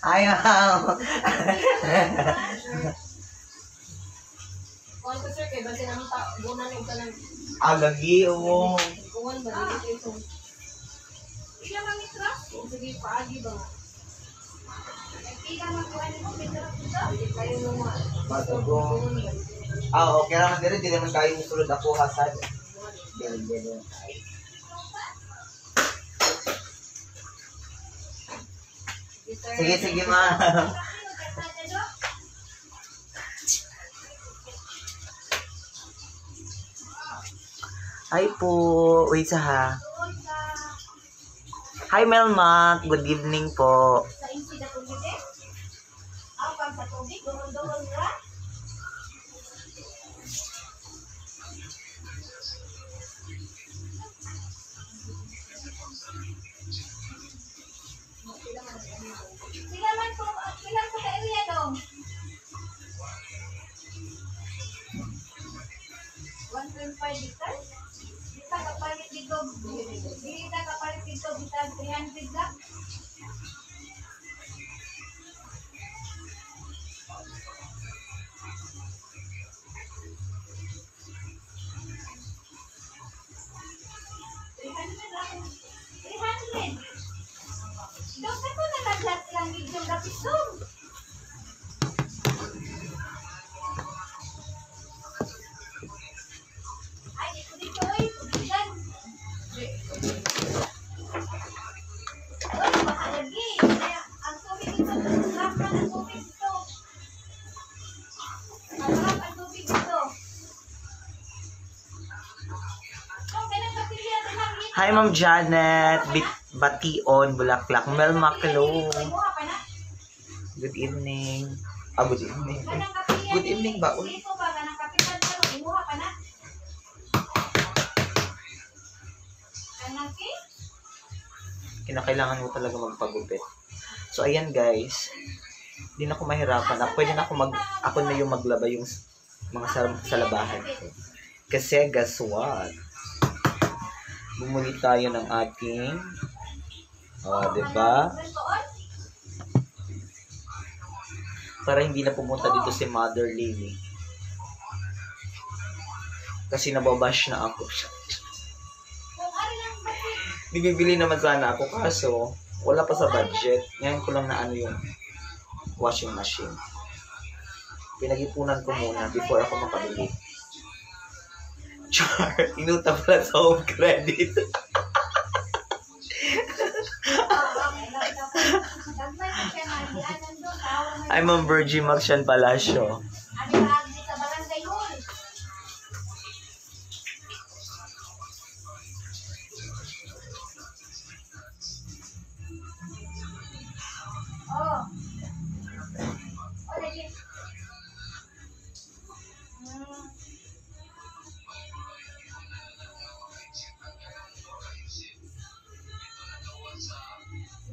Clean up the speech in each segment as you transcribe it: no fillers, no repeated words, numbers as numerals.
Ayaw. Kuhan ko sir, kaya basi naman bunan yung ka ng... Agagi, oo. Kuhan ba? Dito yung... Ila kami trust? Sige, paagi ba? Ila magkuhan mo, pinarap ito? Hindi kayo mga... Matugo. Okay naman din, hindi naman kayo musulod ako hasad. Hindi naman kayo. Sige, ma. Hi po. Wait ha. Hi Melma. Good evening po. Sa insi na tubig eh? Ang pang sa tubig, doon ra? Silang po ka area dong? 1.5 liters? Kita kapalit dito, kita kapalit dito, kita 300 lang. Dong, saan ko nalaglat lang yung lapis dong? Ay, dito, oy. Yan. Oy, baka lagi. Ang tubig dito, sarap na ang tubig dito. Masarap ang tubig dito. Dong, ganang kapilya, ganang dito. Hi Ma'am Janet. Bation, Bulaklak. Melma, hello. Good evening. Good evening. Good evening ba? Dito ba, ganang kapitan ka, imuha pa na. Ganang ki? Kinakailangan mo talaga magpagupit. So, ayan guys. Hindi na ako mahirapan. Pwede na ako na yung maglaba yung mga sa labahan ko. Kasi, guess what? Bumuli tayo ng ating diba? Para hindi na pumunta dito si Mother Lily. Kasi nababash na ako. Bibili naman sana ako kaso wala pa sa budget. Ngayon ko lang na yung washing machine. Pinag-ipunan ko muna before ako makabili. Char, inutang pala sa home credit. I'm on Virgin Maxian Palacio.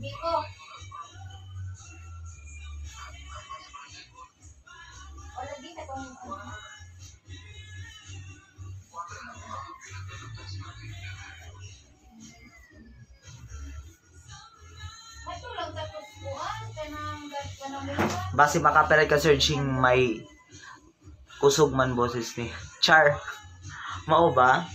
Biko. O lagi na kung Matulog tapos buwan kanang Basi makaperay ka searching may kusog man boses ni Char. Mao ba?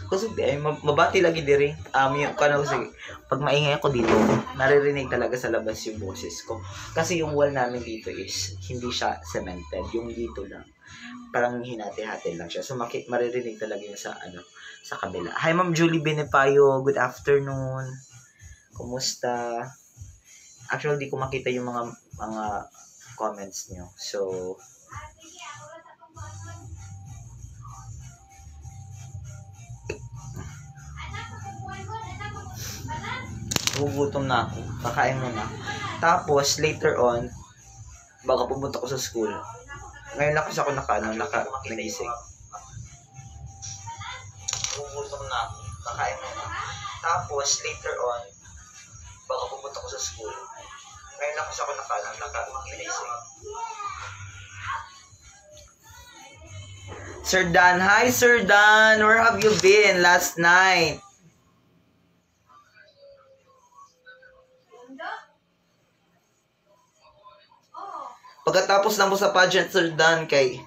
Kusog di ay mabati lagi diri. Yung kana sige. Pag maingay ako dito, naririnig talaga sa labas yung boses ko. Kasi yung wall namin dito is hindi siya cemented, yung dito lang. Parang hinati-hati lang siya. So maririnig talaga yung sa sa kabila. Hi Ma'am Julie Benepayo, good afternoon. Kumusta? Actually, di ko makita yung mga comments niyo. So, gugutom na ako. Kakain mo na. Tapos, later on, baka pumunta ko sa school. Ngayon lang kasi ako naka-inisig. Gugutom na ako. kakain muna. Tapos, later on, baka pupunta ko sa school. Ngayon lang kasi ako naka-inisip. Sir Dan, hi Sir Dan, where have you been last night? Pagkatapos lang po sa pageant, Sir Dan, kay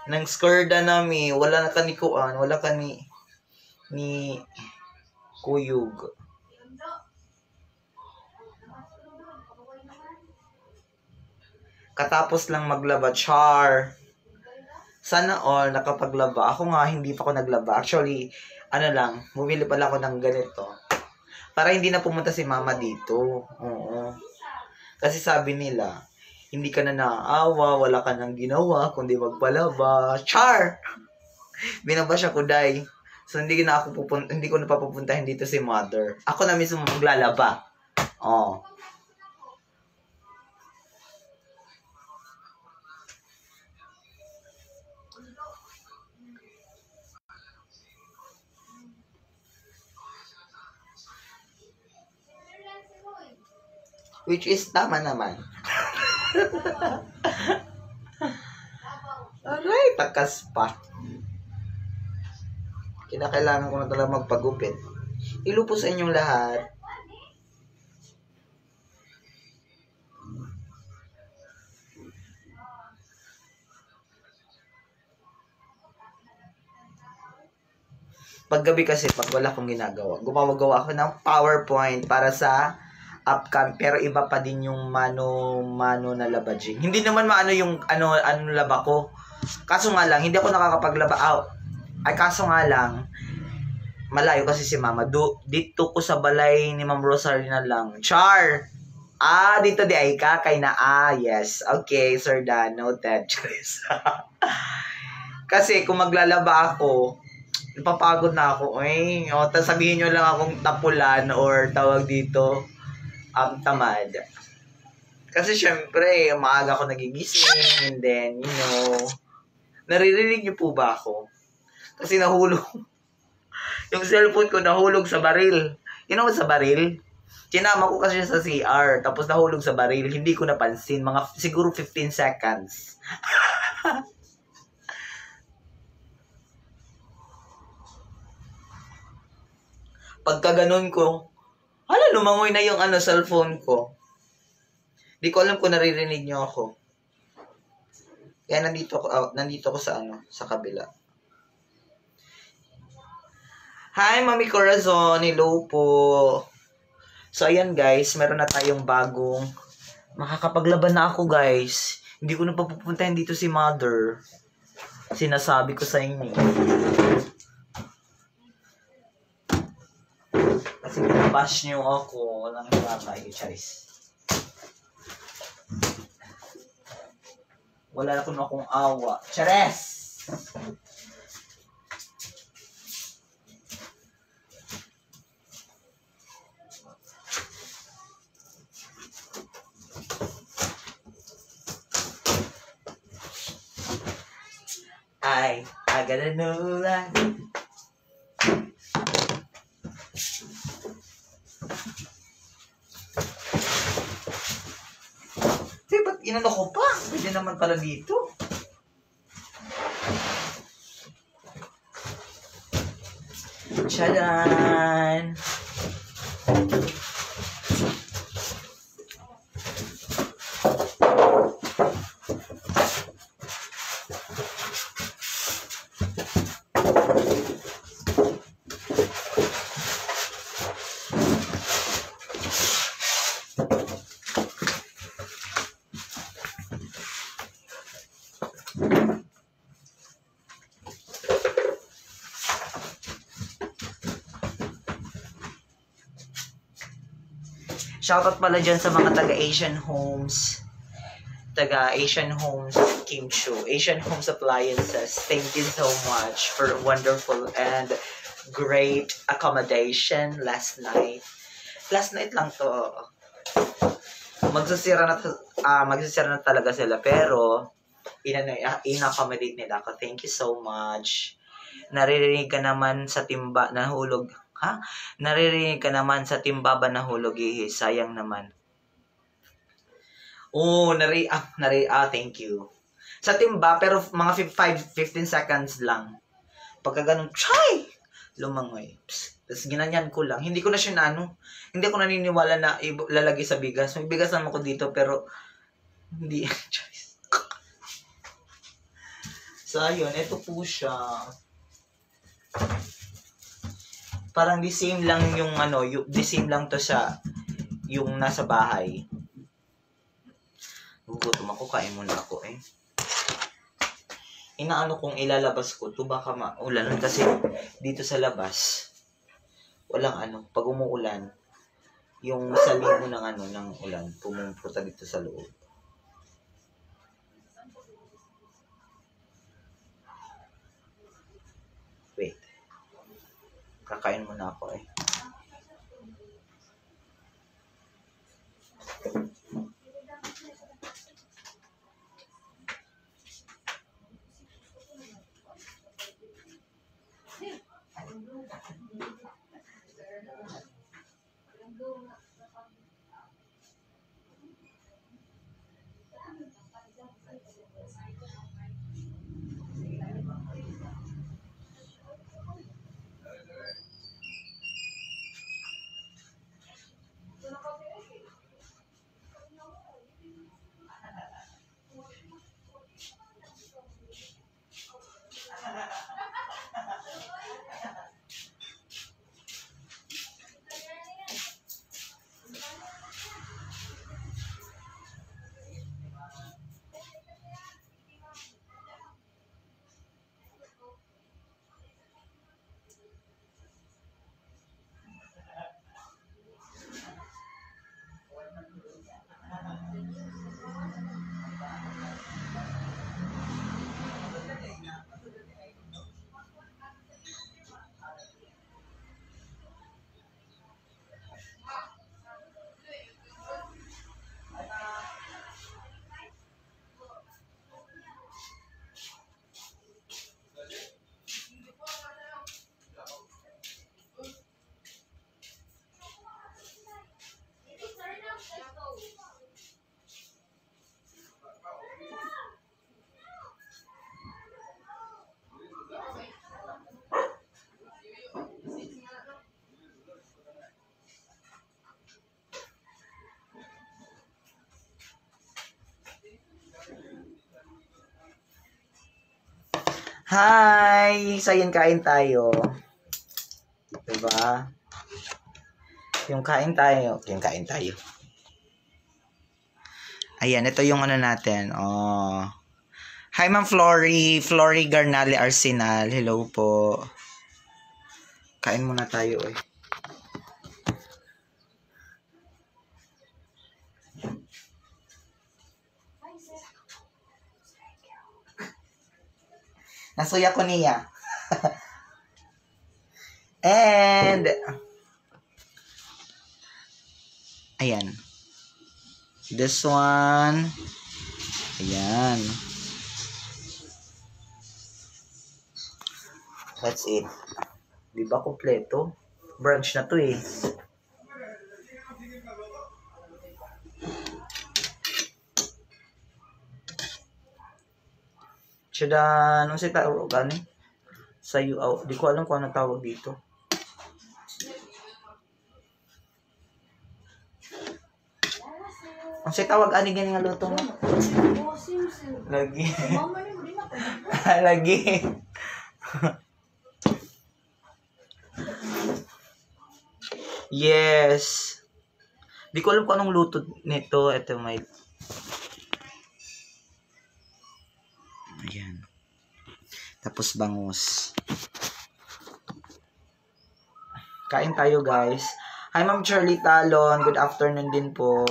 nang score na nami, wala na kanikuan, wala ka ni Kuyug. Katapos lang maglaba, char. Sana all nakapaglaba. Ako nga, hindi pa ako naglaba. Actually, bumili pala ako ng ganito. Para hindi na pumunta si mama dito. Oo. Kasi sabi nila, hindi ka na naaawa, wala ka nang ginawa, kundi magpalaba. Char! Binaba siya kuday. So, hindi ko na papupuntahin dito si mother. Ako na mismo maglalaba. Oh. Which is tama naman. Alright, takas pa. Kinakailangan ko na talaga magpagupit. Ilo po sa inyong lahat. Paggabi kasi, pag wala akong ginagawa, gumagawa ako ng PowerPoint para sa upcoming, pero iba pa din yung mano na labajing. Hindi naman maano yung ano laba ko. Kaso nga lang, hindi ako nakakapaglaba. Kaso nga lang, malayo kasi si mama. Dito ko sa balay ni Ma'am Rosarina lang. Char! Dito di ay ka, kay na, yes. Okay, Sir Dan, noted. Kasi kung maglalaba ako, napapagod na ako. Sabihin nyo lang akong tapulan or tawag dito, tamad. Kasi syempre, maaga ako nagigising, and then, naririnig niyo po ba ako? Kasi nahulog. Yung cellphone ko nahulog sa baril. Sa baril? Sinama ko kasi sa CR, tapos nahulog sa baril. Hindi ko napansin. Siguro 15 seconds. Pagka ganun ko, lumangoy na yung cellphone ko. Di ko alam kung naririnig niyo ako. Kaya nandito ko sa kabila. Hi, Mami Corazon. Hello po. So, ayan guys, meron na tayong bagong makakapaglaban na ako guys. Hindi ko na papupuntahin dito si mother. Sinasabi ko sa inyo. Kasi binabash niyo ako ng tatay, Charis. Wala na akong awa. Charis! I gotta know that. Ba't inano ko pa? Pwede naman pala dito. Tchadan! Shoutout pala dyan sa mga taga-Asian Homes. Taga-Asian Homes Kimchu. Asian Homes Appliances. Thank you so much for wonderful and great accommodation last night. Last night lang to. Magsasira na talaga sila. Pero, in-accommodate nila ako. Thank you so much. Naririnig ka naman sa timba. Nahulog Ha? Naririnig ka naman sa timbaba na hulog, sayang naman. Oo, thank you. Sa timba, pero mga 15 seconds lang. Pagka ganun, chay! Lumangoy. Tapos ginanyan ko lang. Hindi ko na siya hindi ako naniniwala na lalagay sa bigas. May bigas naman ko dito, pero hindi. So, ayun, ito po siya. Parang the same lang yung the same lang to sa yung nasa bahay. Gugutom ako, kain muna ako eh. Inaano kong ilalabas ko to baka maulan kasi dito sa labas walang pag umuulan yung salibo ng ulan pumupunta dito sa loob. Wait. Kakain muna ako eh. Hi! So, yun, kain tayo. Diba? Yung kain tayo. Ayan, ito yung natin. Oh. Hi, Ma'am Flory Garnale Arsenal. Hello po. Kain muna tayo eh. Nasuya ko niya. And, ayan. This one. Ayan. That's it. Di ba kompleto? Brunch na to eh. Tiyada, anong sa tawag gani? Sayo, di ko alam kung anong tawag dito. Ang sa tawag ani gani nga luto mo? Lagi. Lagi. Yes. Di ko alam kung anong luto nito. Ito may... Ayan. Tapos bangus. Kain tayo guys. Hi Ma'am Charlie Talon. Good afternoon din po.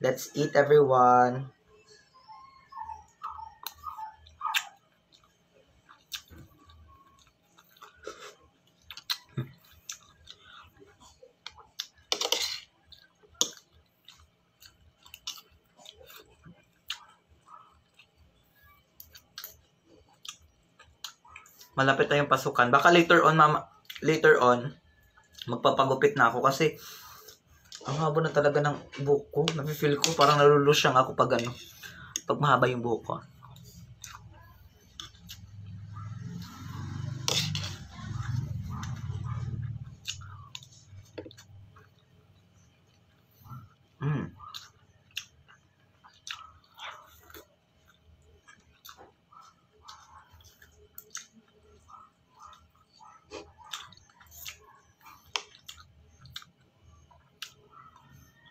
Let's eat everyone. Malapit na yung pasukan. Baka later on, mama, later on, magpapagupit na ako kasi ang haba na talaga ng buhok ko. Nafe-feel ko parang nalulusyang ako pag ano, pag mahaba yung buhok ko. Mm.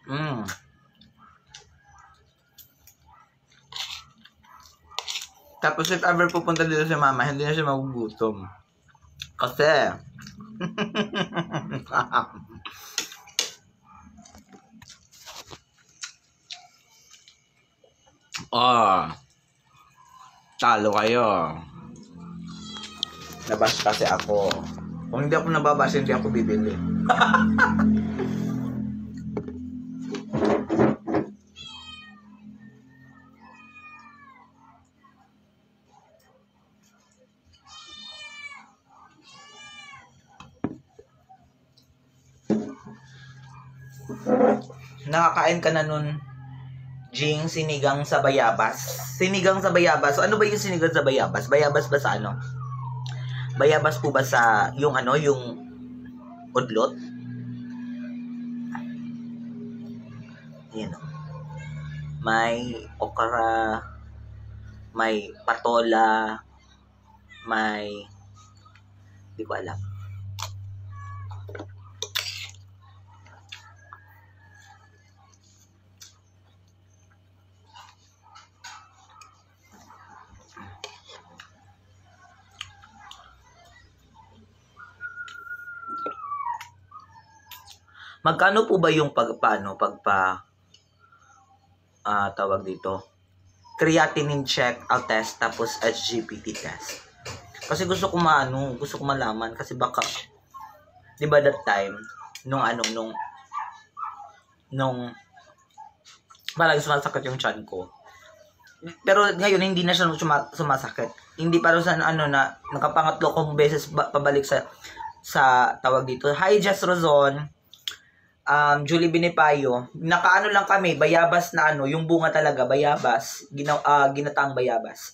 Mm. Tapos if ever pupunta dito si mama, hindi na siya magugutom. Kasi, talo kayo. Nabas kasi ako. Kung hindi ako nababas, hindi ako bibili. Nakakain ka na nun, Jing, sinigang sa bayabas. Sinigang sa bayabas. So, ano ba yung sinigang sa bayabas? Bayabas ba sa ano? Bayabas po ba sa yung ano, yung udlot? Yan o. May okra, may patola, may di ko alam. Magkano po ba yung tawag dito? Creatinine check, test, tapos SGPT test. Kasi gusto ko malaman kasi baka 'di ba that time nung parang sumasakit yung tiyan ko. Pero ngayon hindi na siya sumasakit. Hindi para sa na nakapangatlo kong beses pabalik sa tawag dito. Hi Jess Rozon. Julie Binipayo, nakaano lang kami, bayabas na yung bunga talaga, bayabas, ginataang bayabas.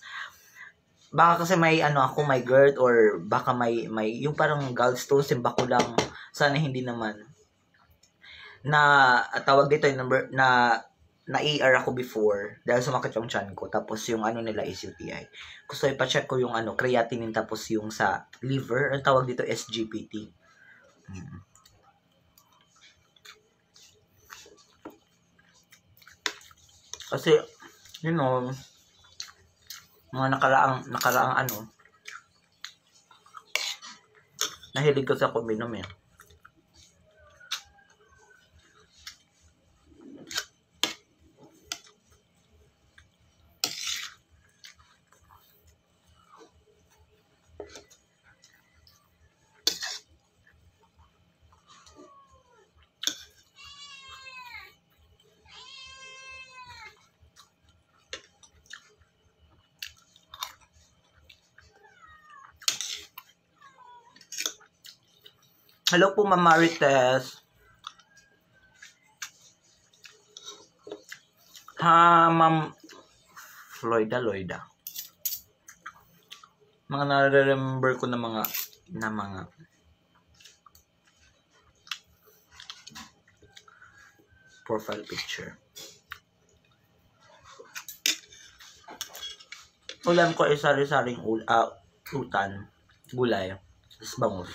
Baka kasi may may GERD or baka may yung parang gallstones, simba ko lang, sana hindi naman. Na tawag dito yung number na ER ako before dahil sumakit yung tiyan ko, tapos yung nila is UTI. Gusto ipa-check ko yung creatinine, tapos yung sa liver, ang tawag dito SGPT. Kasi, mga nakaraang nahilig ko sa kuminom eh. Hello po, Ma'am Marites. Ha, Ma'am Floyda. Mga nare-remember ko na mga profile picture. Ulam ko ay sari-saring utan, gulay, tapos bangus.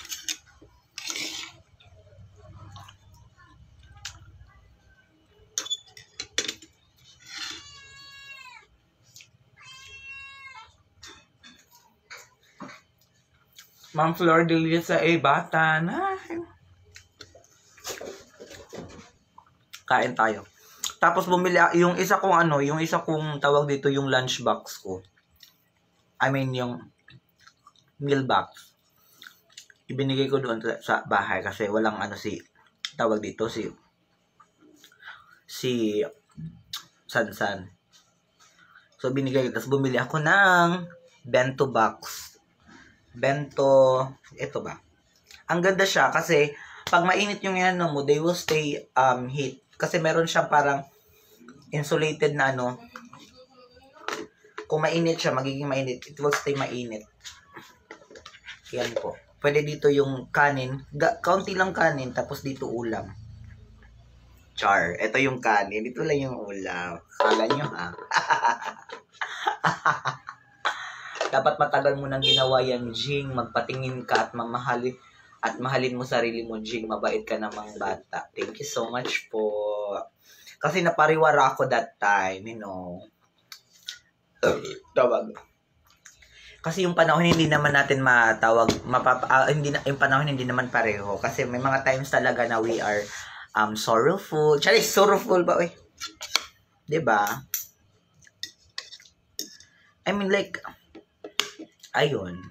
Ma'am Flor Delisa bata na. Kain tayo. Tapos bumili yung isa kong tawag dito yung lunch box ko. I mean yung meal box. Ibinigay ko doon sa bahay kasi walang tawag dito si Sansan. So binigay ko, tapos bumili ako ng bento box. Bento, ito ba? Ang ganda siya kasi pag mainit yung ano mo, they will stay heat. Kasi meron siyang parang insulated na ano. Kung mainit siya, magiging mainit. It will stay mainit. Yan po. Pwede dito yung kanin. Kaunti lang kanin, tapos dito ulam. Char. Ito yung kanin. Dito lang yung ulam. Kala nyo ha? Dapat matagal mo nang ginawa yan, Jing. Magpatingin ka at mamahalin. At mahalin mo sarili mo, Jing. Mabait ka namang bata. Thank you so much po. Kasi napariwara ako that time, you know. Tawag. Kasi yung panahon hindi naman natin matawag, yung panahon hindi naman pareho. Kasi may mga times talaga na we are sorrowful. Charis, sorrowful ba, eh? Diba? I mean like, ayun.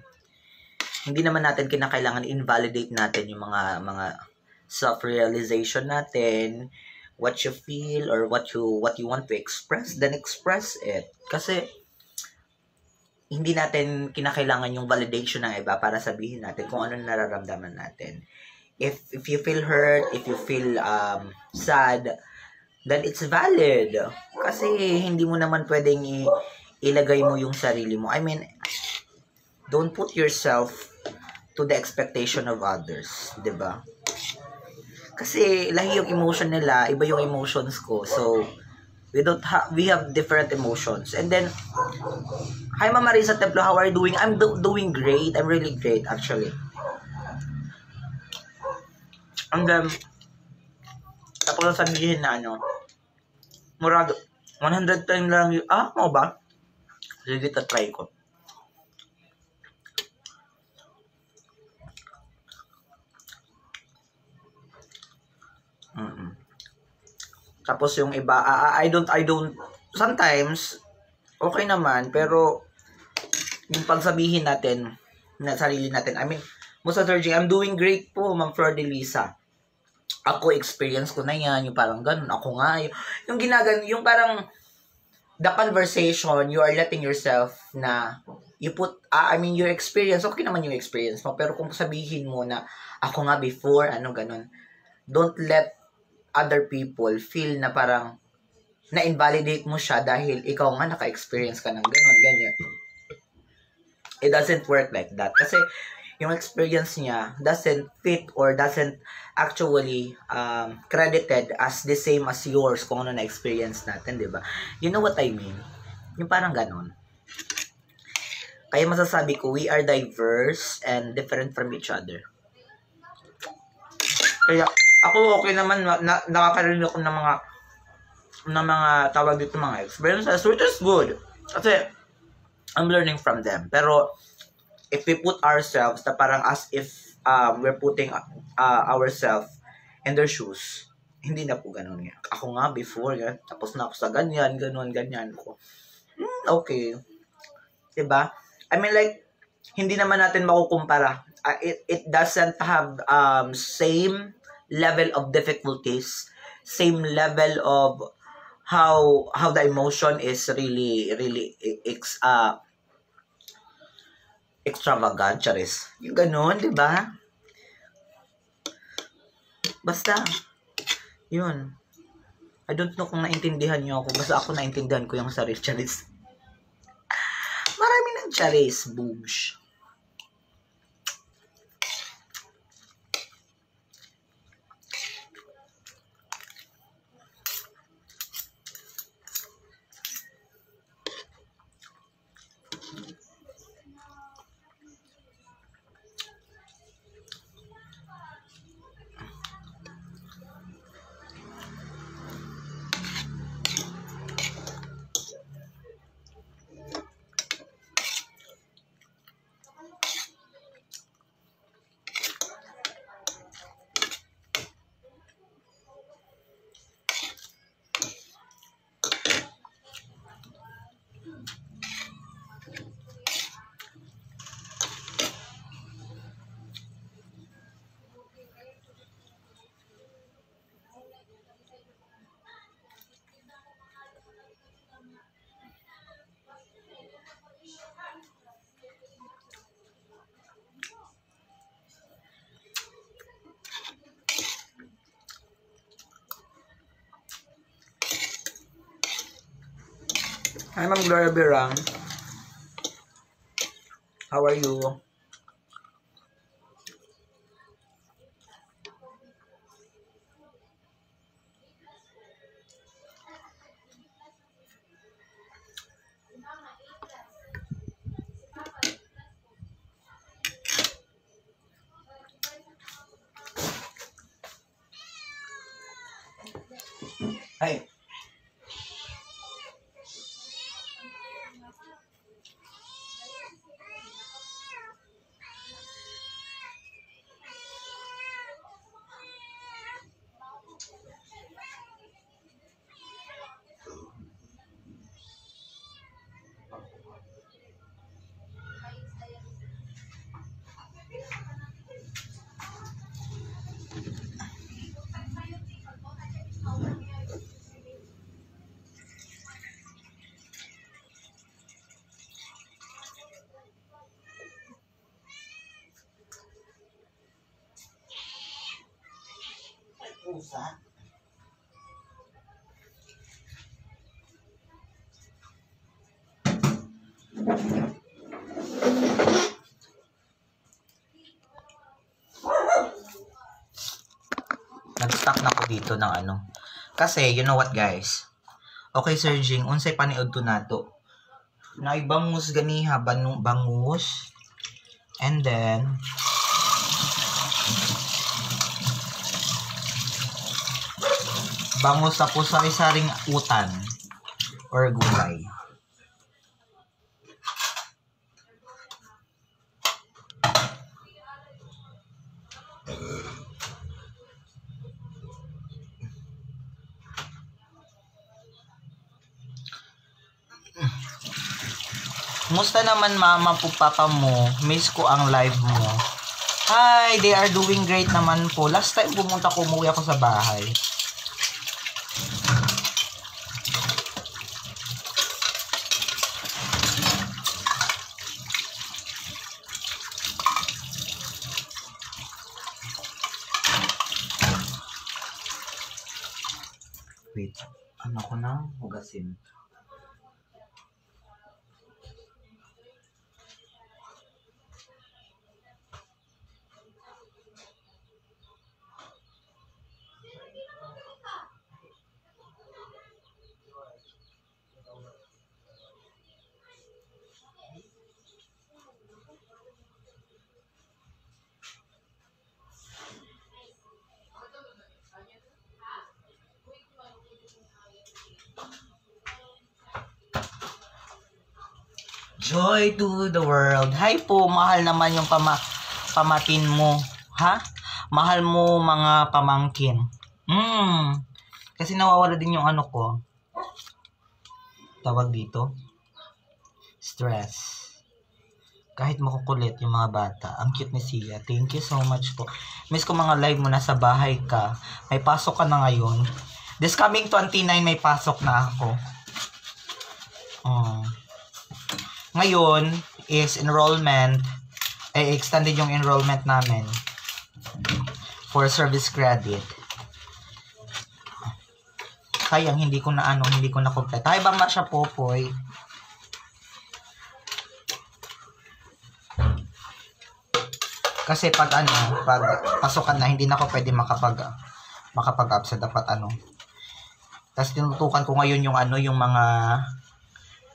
Hindi naman natin kinakailangan invalidate natin yung mga self-realization natin, what you feel or what you want to express, then express it. Kasi hindi natin kinakailangan yung validation ng iba para sabihin natin kung ano nararamdaman natin. If you feel hurt, if you feel sad, then it's valid. Kasi hindi mo naman pwedeng ilagay mo yung sarili mo. I mean, don't put yourself to the expectation of others, 'di ba? Kasi lahi yung emotion nila, iba yung emotions ko. So, we have different emotions. And then, hi Mama Risa Templo, how are you doing? I'm doing great. I'm really great actually. And then, tapos sabihin na ano, murag 100 time lang yung, mo ba? Sige, try ko. Tapos yung iba, I don't, sometimes, okay naman, pero, yung pagsabihin natin, na sarili natin, I mean, Musa Sergey, I'm doing great po, Ma'am Flor de Lisa. Ako, experience ko na yan, yung parang ganun, ako nga, yung yung parang, the conversation, you are letting yourself na, you put, your experience, okay naman yung experience mo, pero kung sabihin mo na, ako nga before, ganun, don't let other people feel na parang na-invalidate mo siya dahil ikaw nga naka-experience ka ng gano'n, ganyan. It doesn't work like that. Kasi yung experience niya doesn't fit or doesn't actually credited as the same as yours kung ano na-experience natin, di ba? You know what I mean? Yung parang gano'n. Kaya masasabi ko, we are diverse and different from each other. Kaya, ako okay naman, nakakarinig ako ng mga tawag dito mga experiences, which is good. Kasi, I'm learning from them. Pero, if we put ourselves, na parang as if we're putting ourselves in their shoes, hindi na po ganun nga. Ako nga before, tapos na ako sa ganyan ko. Okay. Diba? I mean like, hindi naman natin makukumpara. It doesn't have same level of difficulties, same level of how the emotion is really extravagant, charis. Yung ganun, di ba? Basta, yun. I don't know kung naintindihan nyo ako. Basta ako naintindihan ko yung sarili, charis. Marami ng charis, boobs. Hi, Ma'am Gloria Birang. How are you? Hi. Pusa. Nag-stock na ko dito ng ano. Kasi, you know what guys? Okay, Sir Jing, unsay paniod to nato. Naibangus ganiha, bangus. And then, bangus sa pusari-saring utan or gulay. Musta naman mama po papa mo? Miss ko ang live mo. Hi, they are doing great naman po. Last time pumunta ko, umuwi ako sa bahay. Wait, ano ko na? Hugasin. Joy to the world. Hi po, mahal naman yung pamatin mo. Ha? Mahal mo mga pamangkin. Kasi nawawala din yung ano ko. Tawag dito. Stress. Kahit makukulit yung mga bata. Ang cute ni Sia. Thank you so much po. Miss ko mga live mo, nasa bahay ka. May pasok ka na ngayon. This coming 29, may pasok na ako. Ngayon is enrollment. Extended yung enrollment namin for service credit. Sayang, hindi ko na complete. Hi, Bang Masha Popoy. Kasi pag pasukan na, hindi na ako pwede makapag-absent. Dapat Tapos tinutukan ko ngayon yung mga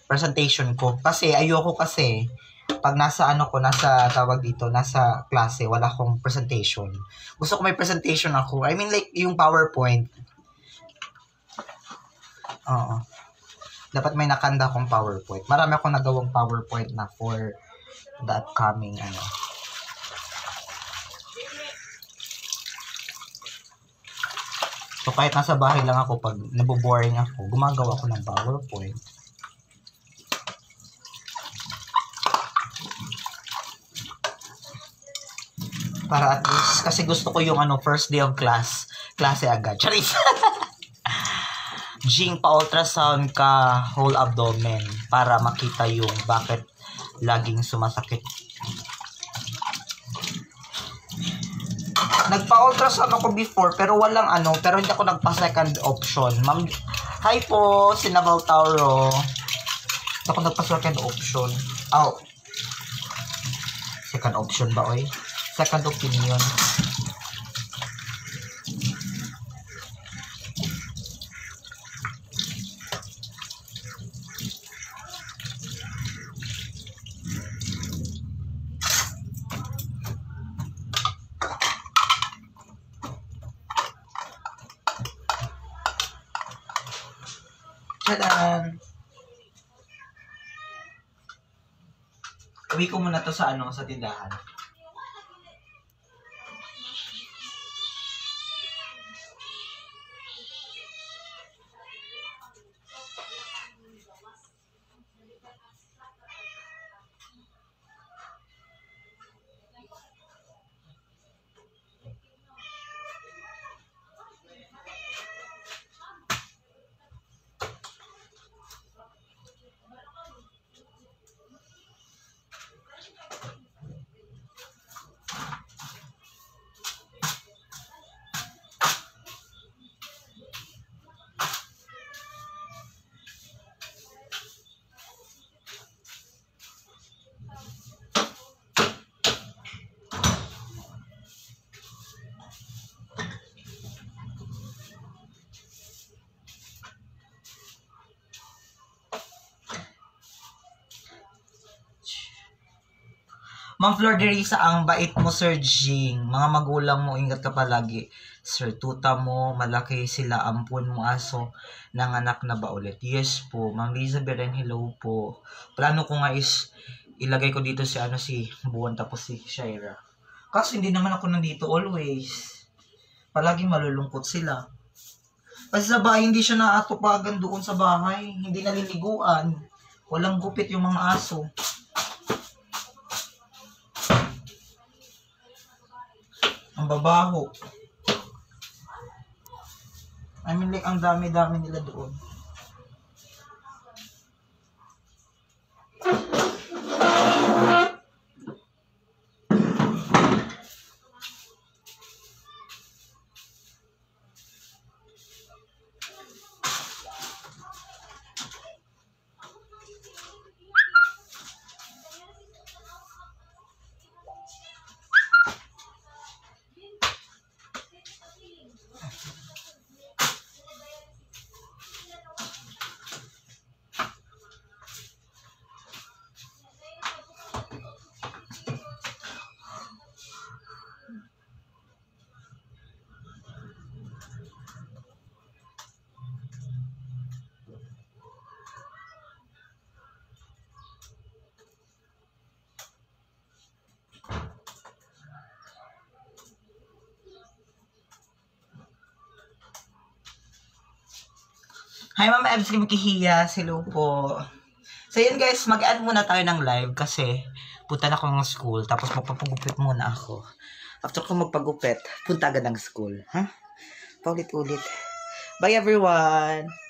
presentation ko. Kasi ayoko pag nasa tawag dito, nasa klase, wala akong presentation. Gusto ko may presentation ako. I mean like yung PowerPoint. Oo. Dapat may nakanda akong PowerPoint. Marami akong nagawang PowerPoint na for the upcoming So kahit nasa bahay lang ako, pag naboboring ako, gumagawa ako ng PowerPoint. Para at least, kasi gusto ko yung first day of klase agad. Charis! Jing, pa-ultrasound ka whole abdomen para makita yung bakit laging sumasakit. Nagpa-ultrasound ako before pero walang pero hindi ako nagpa-second option. Ma'am, hi po, Sinabaw Tauro. Ako nagpa-second option. Oh. Second option ba, oy? Second opinion. Tadaan! Uwi ko muna to sa sa tindahan. Ma'am Flor Derisa, ang bait mo, Sir Jing. Mga magulang mo, ingat ka palagi. Sir Tuta mo, malaki sila, ampun mo aso, nanganak na ba ulit? Yes po. Ma'am Liza Beren, hello po. Plano ko nga is, ilagay ko dito si Buwan tapos si Shaira. Kasi hindi naman ako nandito always. Palaging malulungkot sila. Kasi sa bahay, hindi siya naatupagan doon sa bahay. Hindi naliliguan. Walang gupit yung mga aso. Ang babaho. I mean like, ang dami-dami nila doon. Hi, Ma'am Ebs, Kihiya. Hello po. So, yun guys, mag-add muna tayo ng live kasi punta na ako ng school. Tapos magpapagupit muna ako. After ko magpagupit, punta agad ng school. Ha? Paulit-ulit. Bye, everyone!